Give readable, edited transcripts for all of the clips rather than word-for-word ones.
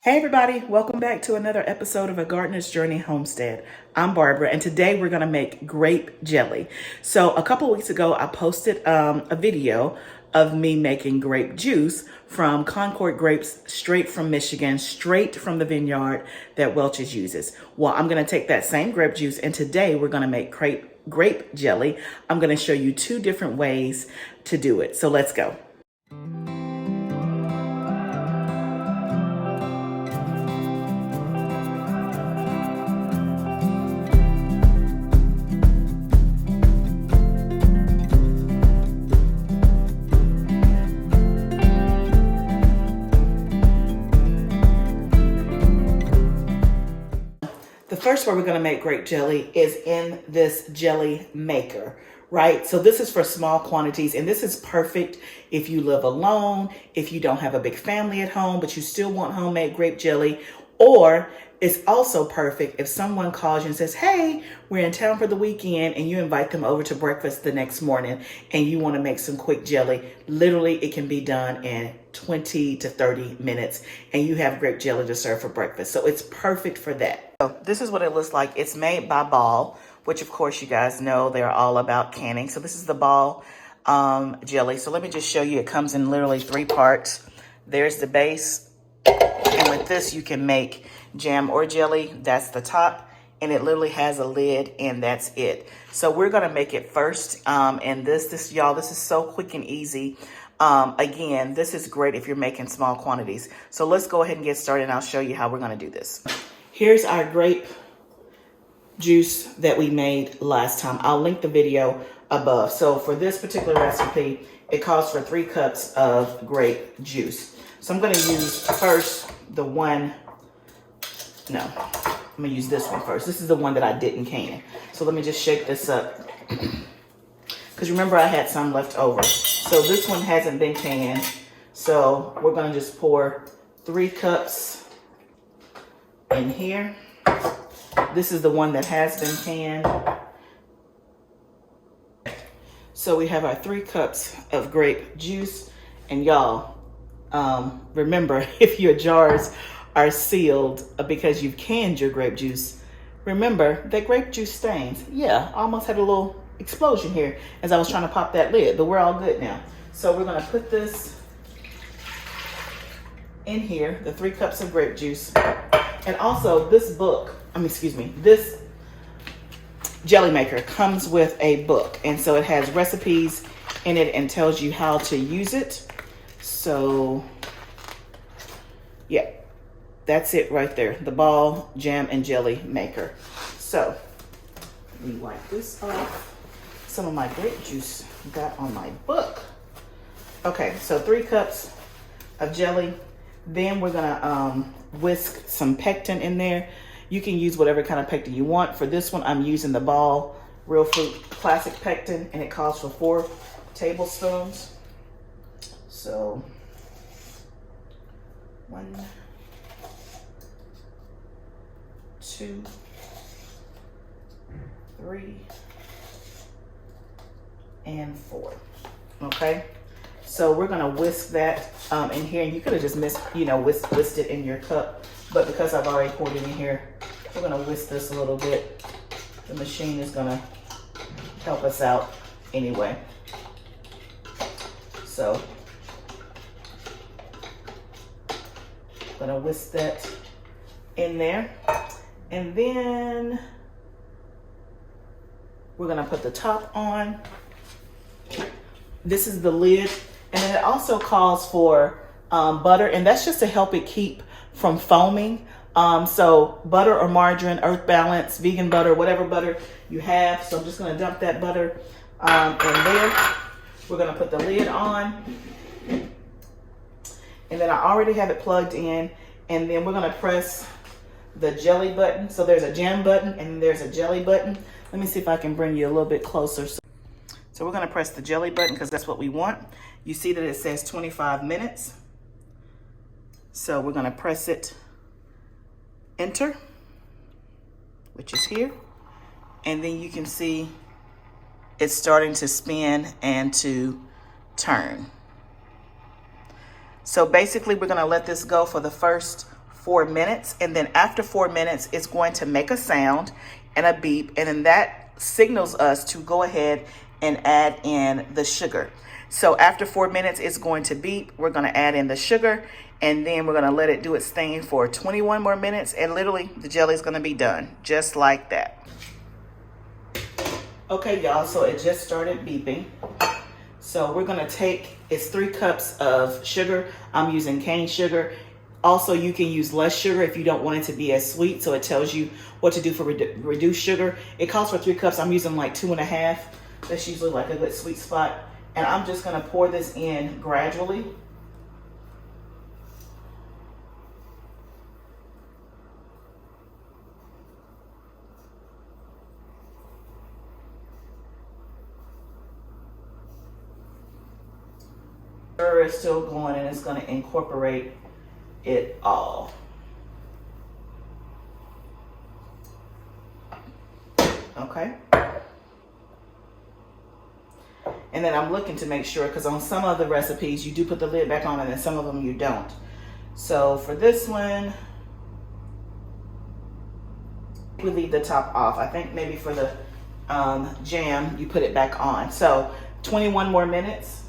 Hey everybody, welcome back to another episode of A Gardener's Journey Homestead. I'm Barbara and today we're going to make grape jelly. So a couple weeks ago I posted a video of me making grape juice from Concord grapes straight from Michigan, straight from the vineyard that Welch's uses. Well, I'm going to take that same grape juice and today we're going to make grape jelly. I'm going to show you two different ways to do it. So let's go. The first way we're going to make grape jelly is in this jelly maker, right? So this is for small quantities and this is perfect if you live alone, if you don't have a big family at home, but you still want homemade grape jelly, or it's also perfect if someone calls you and says, hey, we're in town for the weekend, and you invite them over to breakfast the next morning and you want to make some quick jelly. Literally, it can be done in 20 to 30 minutes and you have grape jelly to serve for breakfast. So it's perfect for that. So this is what it looks like. It's made by Ball, which of course you guys know they're all about canning. So this is the Ball jelly. So let me just show you. It comes in literally 3 parts. There's the base. And with this, you can make jam or jelly. That's the top. And it literally has a lid and that's it. So we're going to make it first. And this, y'all, this is so quick and easy. Again, this is great if you're making small quantities. So let's go ahead and get started and I'll show you how we're going to do this. Here's our grape juice that we made last time. I'll link the video above. So for this particular recipe, it calls for 3 cups of grape juice. So I'm going to use first the one, no, I'm going to use this one first. This is the one that I didn't can. So let me just shake this up. Because remember I had some left over. So this one hasn't been canned. So we're going to just pour 3 cups in here. This is the one that has been canned. So we have our 3 cups of grape juice. And y'all, remember, if your jars are sealed because you've canned your grape juice, remember that grape juice stains. Yeah, I almost had a little explosion here as I was trying to pop that lid, but we're all good now. So we're going to put this in here, the 3 cups of grape juice. And also this this jelly maker comes with a book. And so it has recipes in it and tells you how to use it. So yeah, that's it right there. The Ball Jam and Jelly Maker. So let me wipe this off. Some of my grape juice got on my book. Okay, so 3 cups of jelly. Then we're gonna whisk some pectin in there. You can use whatever kind of pectin you want. For this one, I'm using the Ball Real Fruit Classic Pectin, and it calls for 4 tablespoons. So 1, 2, 3, and 4. Okay. So we're gonna whisk that in here, and you could have just whisked it in your cup, but because I've already poured it in here, we're gonna whisk this a little bit. The machine is gonna help us out anyway. So I'm gonna whisk that in there, and then we're gonna put the top on. This is the lid. And then it also calls for butter, and that's just to help it keep from foaming. So butter or margarine, Earth Balance, vegan butter, whatever butter you have. So I'm just going to dump that butter in there. We're going to put the lid on. And then I already have it plugged in. And then we're going to press the jelly button. So there's a jam button and there's a jelly button. Let me see if I can bring you a little bit closer. So we're going to press the jelly button because that's what we want. You see that it says 25 minutes. So we're going to press it, enter, which is here. And then you can see it's starting to spin and to turn. So basically we're going to let this go for the first 4 minutes. And then after 4 minutes, it's going to make a sound and a beep. And then that signals us to go ahead and add in the sugar. So after 4 minutes, it's going to beep. We're going to add in the sugar, and then we're going to let it do its thing for 21 more minutes. And literally the jelly is going to be done just like that. Okay, y'all, so it just started beeping. So we're going to take, it's 3 cups of sugar. I'm using cane sugar. Also, you can use less sugar if you don't want it to be as sweet. So it tells you what to do for reduced sugar. It calls for 3 cups. I'm using like 2.5. That's usually like a good sweet spot. And I'm just going to pour this in gradually. Stir is still going, and it's going to incorporate it all. Okay. And then I'm looking to make sure, because on some of the recipes you do put the lid back on, and then some of them you don't. So for this one, we leave the top off. I think maybe for the jam you put it back on. So 21 more minutes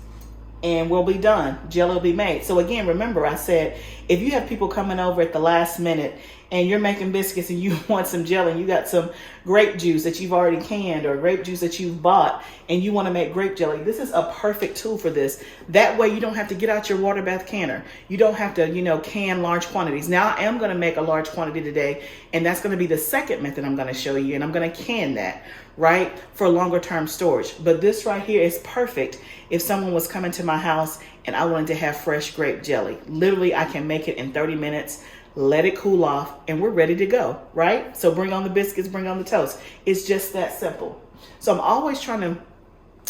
and we'll be done. Jelly will be made. So again, remember I said, if you have people coming over at the last minute and you're making biscuits and you want some jelly and you got some grape juice that you've already canned or grape juice that you've bought and you want to make grape jelly, this is a perfect tool for this. That way you don't have to get out your water bath canner. You don't have to, can large quantities. Now I am going to make a large quantity today, and that's going to be the second method I'm going to show you, and I'm going to can that, right, for longer term storage. But this right here is perfect if someone was coming to my house and I wanted to have fresh grape jelly. Literally, I can make it in 30 minutes. Let it cool off and we're ready to go, right? So bring on the biscuits, bring on the toast. It's just that simple. So I'm always trying to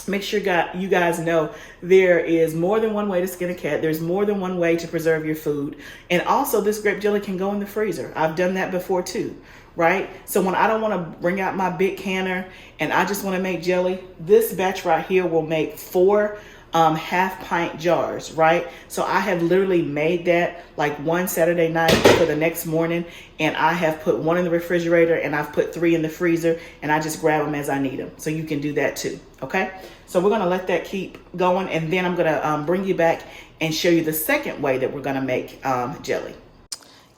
make sure you guys know there is more than one way to skin a cat. There's more than one way to preserve your food. And also this grape jelly can go in the freezer. I've done that before too, right? So when I don't want to bring out my big canner and I just want to make jelly, this batch right here will make 4 half-pint jars, right? So I have literally made that like one Saturday night for the next morning, and I have put 1 in the refrigerator and I've put 3 in the freezer, and I just grab them as I need them. So you can do that too, okay? So we're gonna let that keep going, and then I'm gonna bring you back and show you the second way that we're gonna make jelly.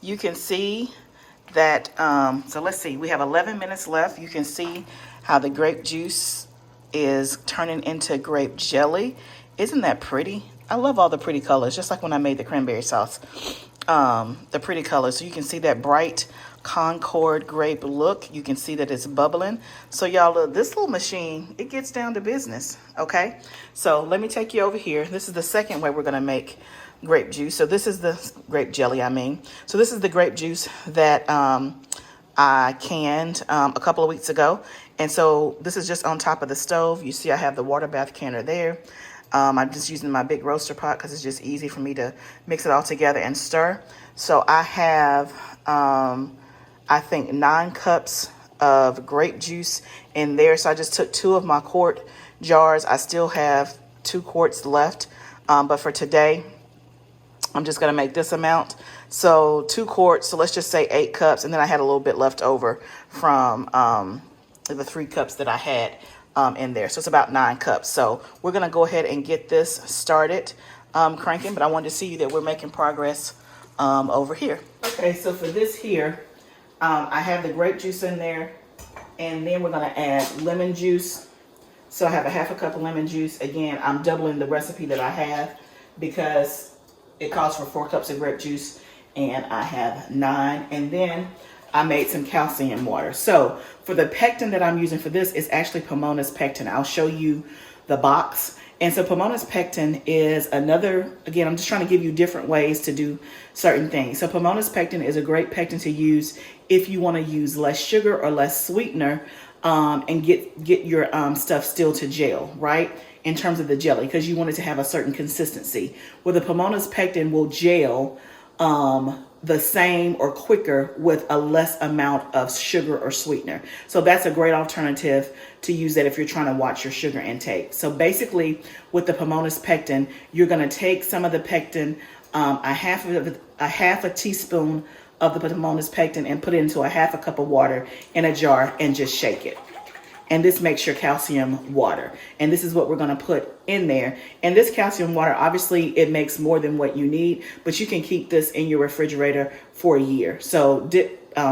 You can see that, so let's see, we have 11 minutes left. You can see how the grape juice is turning into grape jelly. Isn't that pretty? I love all the pretty colors, just like when I made the cranberry sauce. The pretty colors. So you can see that bright Concord grape look. You can see that it's bubbling. So y'all, look, this little machine, it gets down to business, okay? So let me take you over here. This is the second way we're gonna make grape juice. So this is the grape jelly, I mean. So this is the grape juice that I canned a couple of weeks ago. And so this is just on top of the stove. You see I have the water bath canner there. I'm just using my big roaster pot because it's just easy for me to mix it all together and stir. So I have, I think 9 cups of grape juice in there. So I just took 2 of my quart jars. I still have 2 quarts left. But for today, I'm just going to make this amount. So 2 quarts, so let's just say 8 cups. And then I had a little bit left over from the 3 cups that I had in there. So it's about 9 cups. So we're going to go ahead and get this started cranking. But I wanted to see that we're making progress over here. Okay, so for this here, I have the grape juice in there. And then we're going to add lemon juice. So I have a 1/2 cup of lemon juice. Again, I'm doubling the recipe that I have because it calls for 4 cups of grape juice and I have 9. And then I made some calcium water. So for the pectin that I'm using for this is actually Pomona's pectin. I'll show you the box. And so Pomona's pectin is another, again, I'm just trying to give you different ways to do certain things. So Pomona's pectin is a great pectin to use if you want to use less sugar or less sweetener and get your stuff still to gel, right? In terms of the jelly, because you want it to have a certain consistency. Where the Pomona's pectin will gel the same or quicker with a less amount of sugar or sweetener. So that's a great alternative to use that if you're trying to watch your sugar intake. So basically with the Pomona's pectin, you're going to take some of the pectin, a half a teaspoon of the Pomona's pectin and put it into a half a cup of water in a jar and just shake it. And this makes your calcium water. And this is what we're going to put in there. And this calcium water, obviously, it makes more than what you need, but you can keep this in your refrigerator for a year. So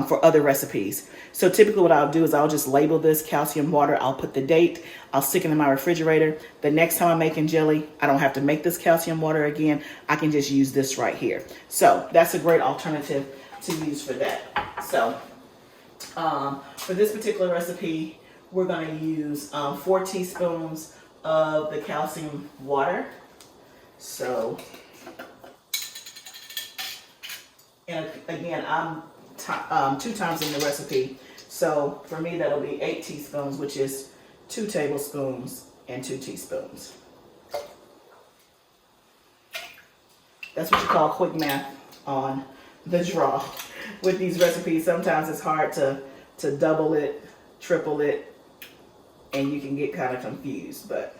for other recipes. So typically what I'll do is I'll just label this calcium water. I'll put the date. I'll stick it in my refrigerator. The next time I'm making jelly, I don't have to make this calcium water again. I can just use this right here. So that's a great alternative to use for that. So for this particular recipe, we're going to use 4 teaspoons of the calcium water. So, and again, I'm 2 times in the recipe. So for me, that'll be 8 teaspoons, which is 2 tablespoons and 2 teaspoons. That's what you call quick math on the draw. With these recipes, sometimes it's hard to double it, triple it, and you can get kind of confused, but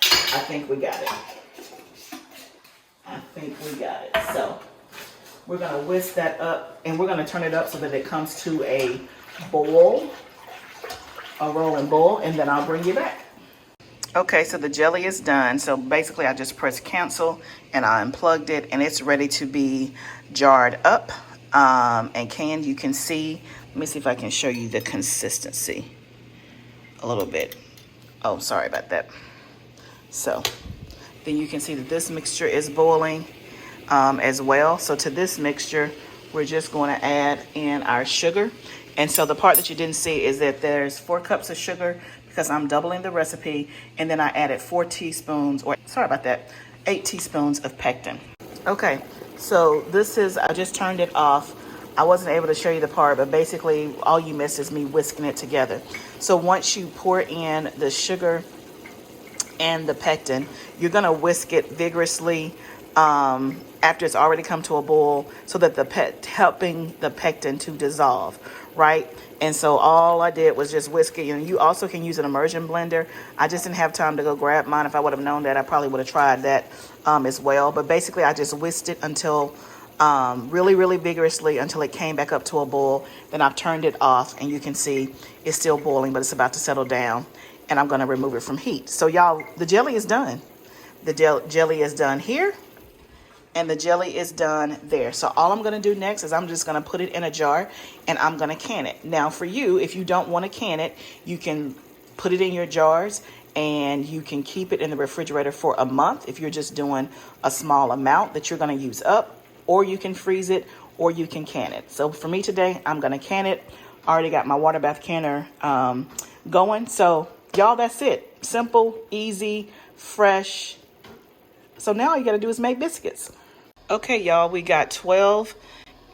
I think we got it. I think we got it. So we're going to whisk that up, and we're going to turn it up so that it comes to a boil, a rolling boil, and then I'll bring you back. Okay, so the jelly is done. So basically I just pressed cancel and I unplugged it, and it's ready to be jarred up and canned. You can see, let me see if I can show you the consistency a little bit. Oh, sorry about that. So then you can see that this mixture is boiling as well. So to this mixture, we're just going to add in our sugar. And so the part that you didn't see is that there's 4 cups of sugar because I'm doubling the recipe. And then I added 4 teaspoons, or sorry about that, 8 teaspoons of pectin. Okay, so this is, I just turned it off. I wasn't able to show you the part, but basically all you missed is me whisking it together. So once you pour in the sugar and the pectin, you're gonna whisk it vigorously after it's already come to a boil, so that helping the pectin to dissolve, right? And so all I did was just whisk it. You also can use an immersion blender. I just didn't have time to go grab mine. If I would have known that, I probably would have tried that as well. But basically I just whisked it until really vigorously until it came back up to a boil. Then I've turned it off, and you can see it's still boiling, but it's about to settle down, and I'm going to remove it from heat. So y'all, the jelly is done. The jelly is done here, and the jelly is done there. So all I'm going to do next is I'm just going to put it in a jar, and I'm going to can it. Now for you, if you don't want to can it, you can put it in your jars, and you can keep it in the refrigerator for a month if you're just doing a small amount that you're going to use up. Or you can freeze it, or you can can it. So for me today, I'm going to can it. I already got my water bath canner going. So y'all, that's it. Simple, easy, fresh. So now all you got to do is make biscuits. Okay, y'all, we got 12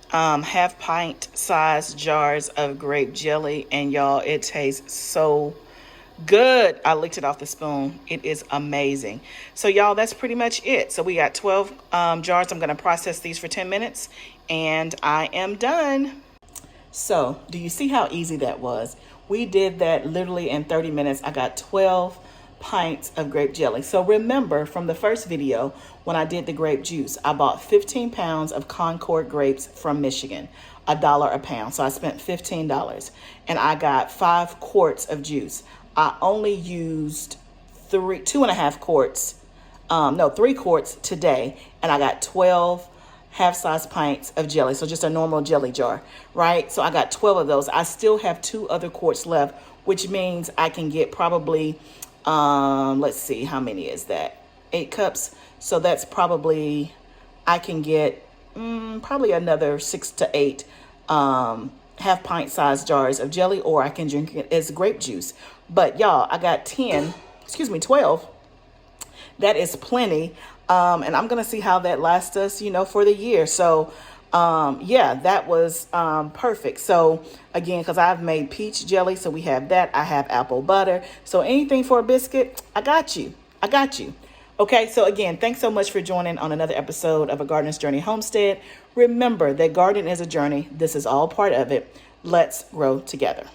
half pint size jars of grape jelly. And y'all, it tastes so good. I licked it off the spoon. It is amazing. So y'all, that's pretty much it. So we got 12 jars. I'm going to process these for 10 minutes and I am done. So do you see how easy that was? We did that literally in 30 minutes. I got 12 pints of grape jelly. So remember from the first video when I did the grape juice, I bought 15 pounds of CONCORD grapes from Michigan, $1 a pound. So I spent $15 and I got 5 quarts of juice. I only used 3 quarts today, and I got 12 half-size pints of jelly. So just a normal jelly jar, right? So I got 12 of those. I still have 2 other quarts left, which means I can get probably, let's see, how many is that? 8 cups. So that's probably, I can get probably another 6 to 8 half pint size jars of jelly, or I can drink it as grape juice. But y'all, I got 12. That is plenty. And I'm going to see how that lasts us, for the year. So, yeah, that was perfect. So again, because I've made peach jelly, so we have that. I have apple butter. So anything for a biscuit, I got you. Okay, so again, thanks so much for joining on another episode of A Gardener's Journey Homestead. Remember that gardening is a journey. This is all part of it. Let's grow together.